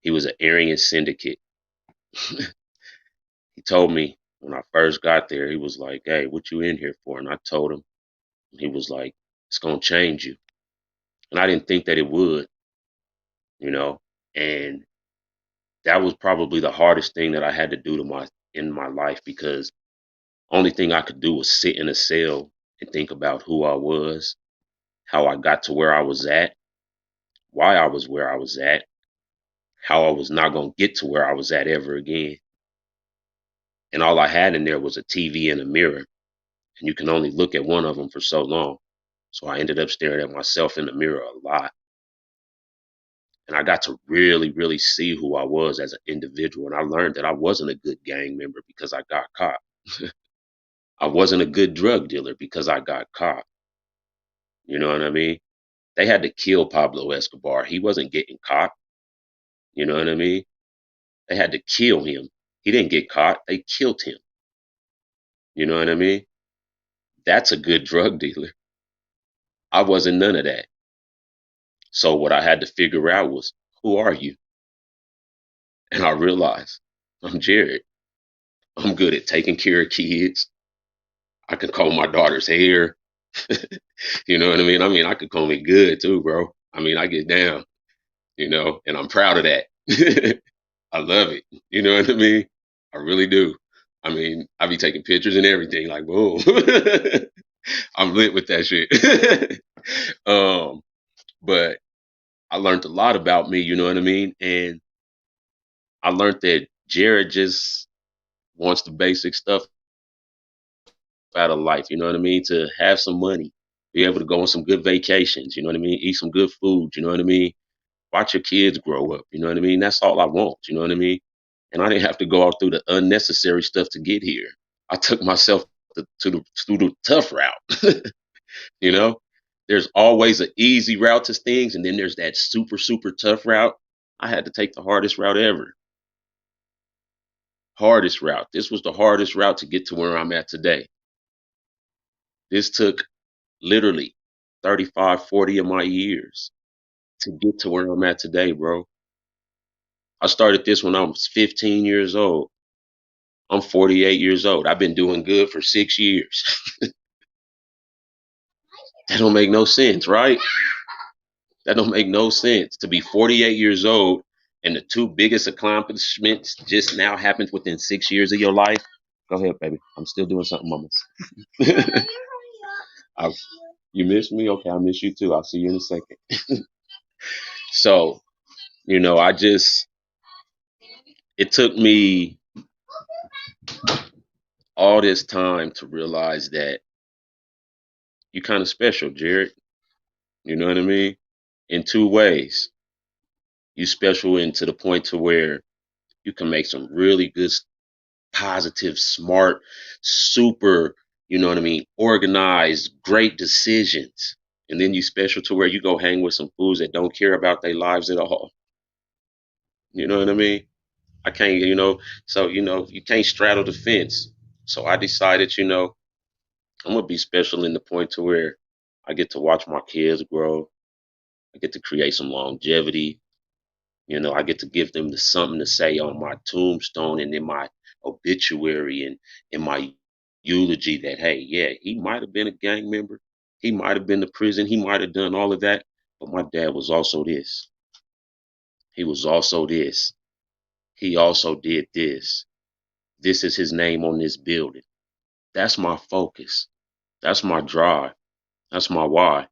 He was an Aryan syndicate. He told me When I first got there, he was like, "Hey, what you in here for?" And I told him. He was like, "It's gonna change you." And I didn't think that it would, you know. And that was probably the hardest thing that I had to do in my life, because only thing I could do was sit in a cell and think about who I was, how I got to where I was at, why I was where I was at, how I was not going to get to where I was at ever again. And all I had in there was a TV and a mirror, and you can only look at one of them for so long. So I ended up staring at myself in the mirror a lot. And I got to really, really see who I was as an individual. And I learned that I wasn't a good gang member because I got caught. I wasn't a good drug dealer because I got caught. You know what I mean? They had to kill Pablo Escobar. He wasn't getting caught. You know what I mean? They had to kill him. He didn't get caught. They killed him. You know what I mean? That's a good drug dealer. I wasn't none of that. So what I had to figure out was, who are you? And I realized, I'm Jarrod. I'm good at taking care of kids. I can comb my daughter's hair. You know what I mean? I could comb it good too, bro. I get down, and I'm proud of that. I love it. You know what I mean? I really do. I be taking pictures and everything, like, boom. I'm lit with that shit. But I learned a lot about me, you know what I mean? And I learned that Jarrod just wants the basic stuff out of life, you know what I mean? To have some money, be able to go on some good vacations, you know what I mean? Eat some good food, you know what I mean? Watch your kids grow up, you know what I mean? That's all I want, you know what I mean? And I didn't have to go out through the unnecessary stuff to get here. I took myself through the tough route. You know, there's always an easy route to things, and then there's that super, super tough route. I had to take the hardest route ever. Hardest route. This was the hardest route to get to where I'm at today. This took literally 35, 40 of my years to get to where I'm at today, bro. I started this when I was 15 years old. I'm 48 years old. I've been doing good for 6 years. That don't make no sense, right? That don't make no sense. To be 48 years old and the two biggest accomplishments just now happened within 6 years of your life. Go ahead, baby. I'm still doing something, mamas. You miss me? Okay, I miss you too. I'll see you in a second. So, it took me all this time to realize that you kind of special, Jarrod. You know what I mean? In two ways. You special in to the point to where you can make some really good, positive, smart, super, you know what I mean, organized, great decisions. And then you special to where you go hang with some fools that don't care about their lives at all. You know what I mean? I can't, so, you can't straddle the fence. So I decided, I'm gonna be special in the point to where I get to watch my kids grow. I get to create some longevity. I get to give them something to say on my tombstone and in my obituary and in my eulogy that, hey, yeah, he might have been a gang member. He might have been to prison. He might have done all of that. But my dad was also this. He was also this. He also did this. This is his name on this building. That's my focus. That's my drive. That's my why.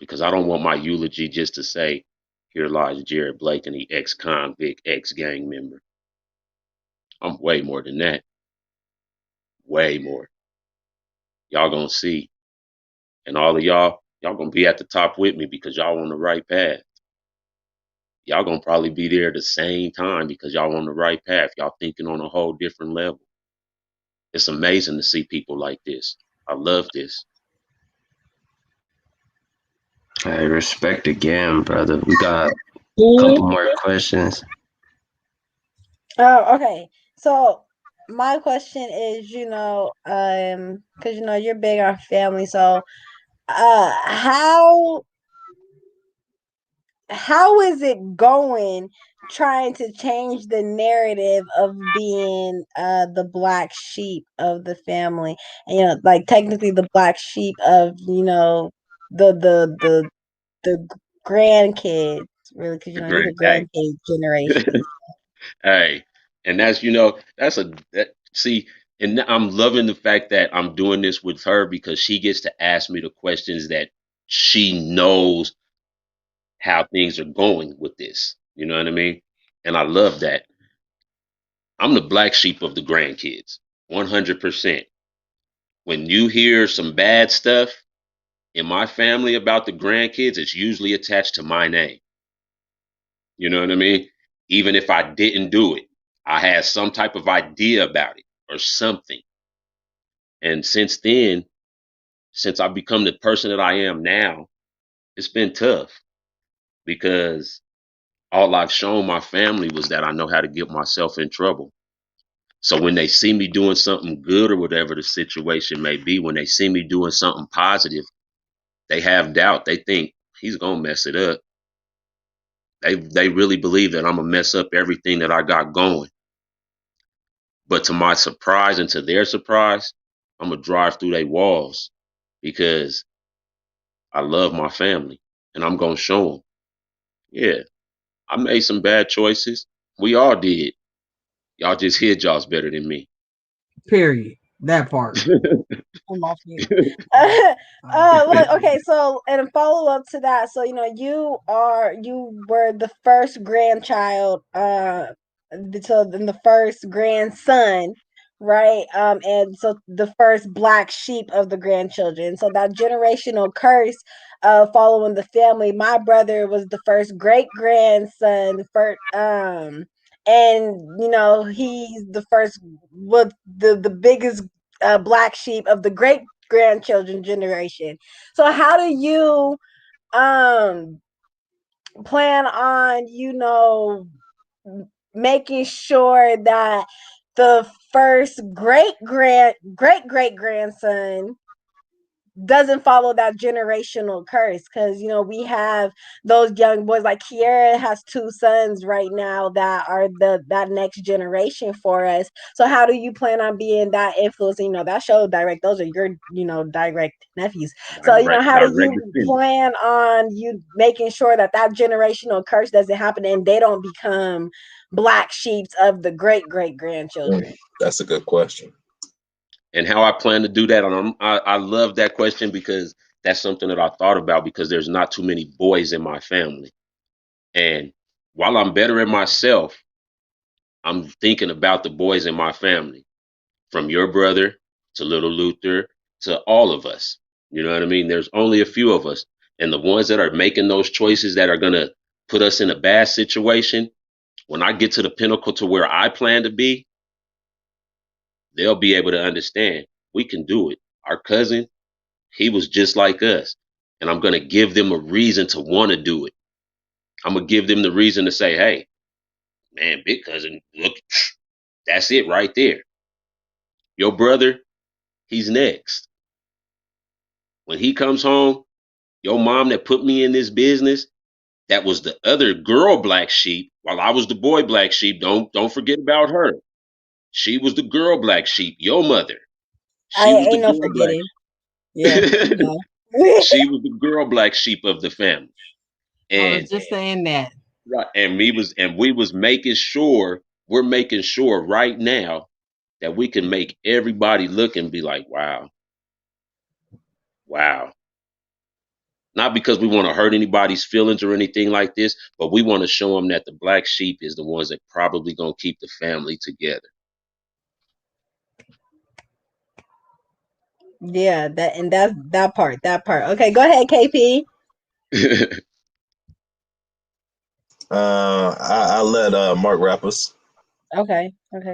Because I don't want my eulogy just to say, here lies Jarrod Blakeney, ex-convict, ex-gang member. I'm way more than that. Way more. Y'all gonna see. And all of y'all gonna be at the top with me because y'all on the right path. Y'all gonna probably be there at the same time because y'all on the right path. Y'all thinking on a whole different level. It's amazing to see people like this. I love this. I respect again, brother. We got a couple more questions. Oh, okay. So my question is, because you're big on family, so how how is it going trying to change the narrative of being the black sheep of the family, and like technically the black sheep of the grandkids, really, because The you're grand, the hey, grandkids generation. hey, and that's see, and I'm loving the fact that I'm doing this with her because she gets to ask me the questions that she knows how things are going with this. You know what I mean? And I love that. I'm the black sheep of the grandkids, 100%. When you hear some bad stuff in my family about the grandkids, it's usually attached to my name. You know what I mean? Even if I didn't do it, I had some type of idea about it or something. And since then, since I've become the person that I am now, it's been tough because all I've shown my family was that I know how to get myself in trouble. So when they see me doing something good or whatever the situation may be, when they see me doing something positive, they have doubt. They think he's gonna mess it up. They really believe that I'm gonna mess up everything that I got going. But to my surprise and to their surprise, I'm gonna drive through their walls because I love my family and I'm gonna show them. Yeah, I made some bad choices. We all did. Y'all just hid y'all's better than me. Period. That part. I'm off mute. Look, okay, so and a follow up to that, so you were the first grandchild, the first grandson, right? And so the first black sheep of the grandchildren. So that generational curse following the family. My brother was the first great grandson, the first and he's the first with the biggest black sheep of the great grandchildren generation. So how do you plan on making sure that the first great grandson doesn't follow that generational curse? Because we have those young boys, like Kiera has 2 sons right now that are that next generation for us. So how do you plan on being that influence? That show direct, those are your direct nephews. So how do Direct you descendant. plan on you making sure that generational curse doesn't happen and they don't become black sheeps of the great grandchildren? That's a good question. And how I plan to do that. And I love that question because that's something that I thought about because there's not too many boys in my family. And while I'm bettering myself, I'm thinking about the boys in my family, from your brother to little Luther to all of us. You know what I mean? There's only a few of us. And the ones that are making those choices that are going to put us in a bad situation, when I get to the pinnacle to where I plan to be, they'll be able to understand we can do it. Our cousin, he was just like us. And I'm going to give them a reason to want to do it. I'm going to give them the reason to say, hey, man, big cousin, look, that's it right there. Your brother, he's next. When he comes home, your mom that put me in this business, that was the other girl black sheep while I was the boy black sheep. Don't forget about her. She was the girl black sheep, your mother. I She was the ain't no girl black forgetting. Yeah, she was the girl black sheep of the family. I And was just saying that. right, and we was making sure, we're making sure right now that we can make everybody look and be like, wow, wow. Not because we want to hurt anybody's feelings or anything like this, but we want to show them that the black sheep is the ones that probably gonna keep the family together. Yeah, that's that part. Okay, go ahead, KP. I let Mark wrap us. Okay,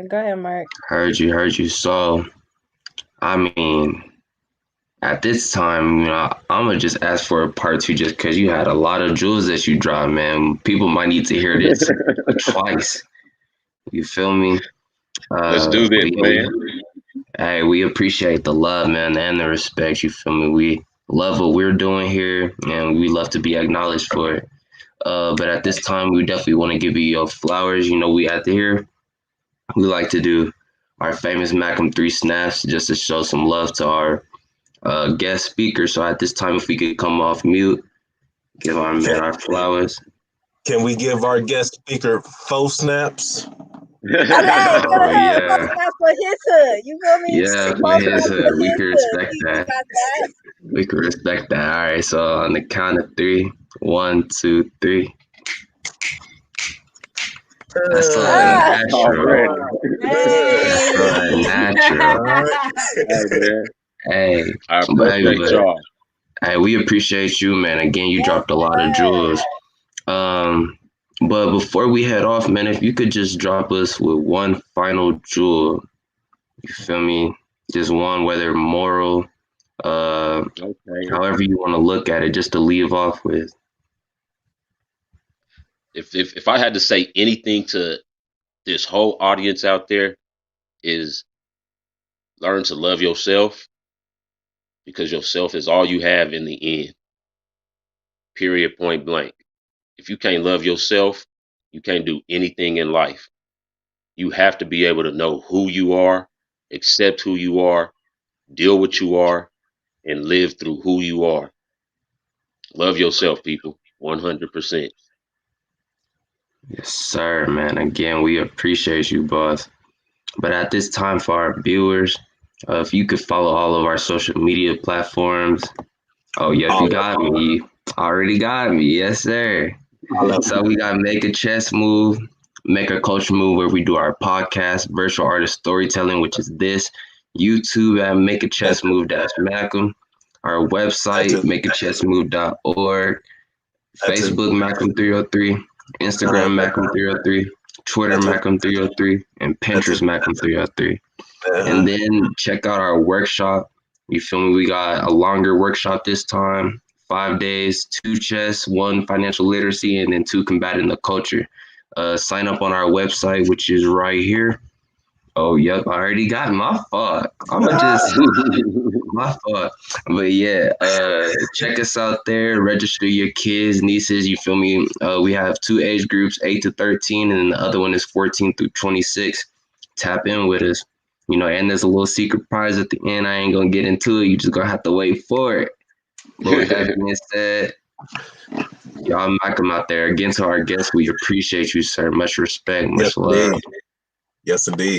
go ahead, Mark. Heard you. So, I mean, at this time, I'm gonna just ask for a part 2 just because you had a lot of jewels that you dropped, man. People might need to hear this twice. You feel me? Let's do this, man. Hey, we appreciate the love, man, and the respect. You feel me? We love what we're doing here, and we love to be acknowledged for it. But at this time, we definitely want to give you your flowers. You know, we at here, we like to do our famous Macam 3 snaps just to show some love to our guest speaker. So at this time, if we could come off mute, give our man our flowers. Can we give our guest speaker 4 snaps? Okay, Oh, yeah. That's for his hood. You feel me? Yeah, for Both his snaps hood. We his can hood. respect We that. got that. We can respect that. All right. So on the count of 3, 1, 2, 3. That's so natural. That's so natural. Hey, man. Hey, I baby, appreciate y'all. hey, we appreciate you, man. Again, you dropped a lot of jewels. But before we head off, man, if you could just drop us with one final jewel, you feel me? Just one, whether moral, Okay. however you want to look at it, just to leave off with. If I had to say anything to this whole audience out there, is learn to love yourself, because yourself is all you have in the end. Period, point blank. If you can't love yourself, you can't do anything in life. You have to be able to know who you are, accept who you are, deal with you are, and live through who you are. Love yourself, people. 100%. Yes, sir, man. Again, we appreciate you, boss. But at this time, for our viewers, if you could follow all of our social media platforms. Oh, yep, you got me. You already got me. Yes, sir. So we got Make a Chess Move, Make a Culture Move, where we do our podcast, Virtual Artist Storytelling, which is this. YouTube at Make a Chess Move Macam. Our website, makeachessmove.org. Facebook, Macam 303. Instagram, Macam 303. Twitter, Macam 303. And Pinterest, Macam 303. And then check out our workshop. You feel me? We got a longer workshop this time. 5 days, 2 chess, 1 financial literacy, and then 2 combating the culture. Sign up on our website, which is right here. Oh, yep, I already got my fault. I'ma just my fault. But yeah, check us out there. Register your kids, nieces. You feel me? We have 2 age groups, 8 to 13, and then the other one is 14 through 26. Tap in with us. You know, and there's a little secret prize at the end. I ain't gonna get into it. You just gonna have to wait for it. But with that being said, y'all Malcolm out there. Again, to our guests, we appreciate you, sir. Much respect, much love. Yes, indeed.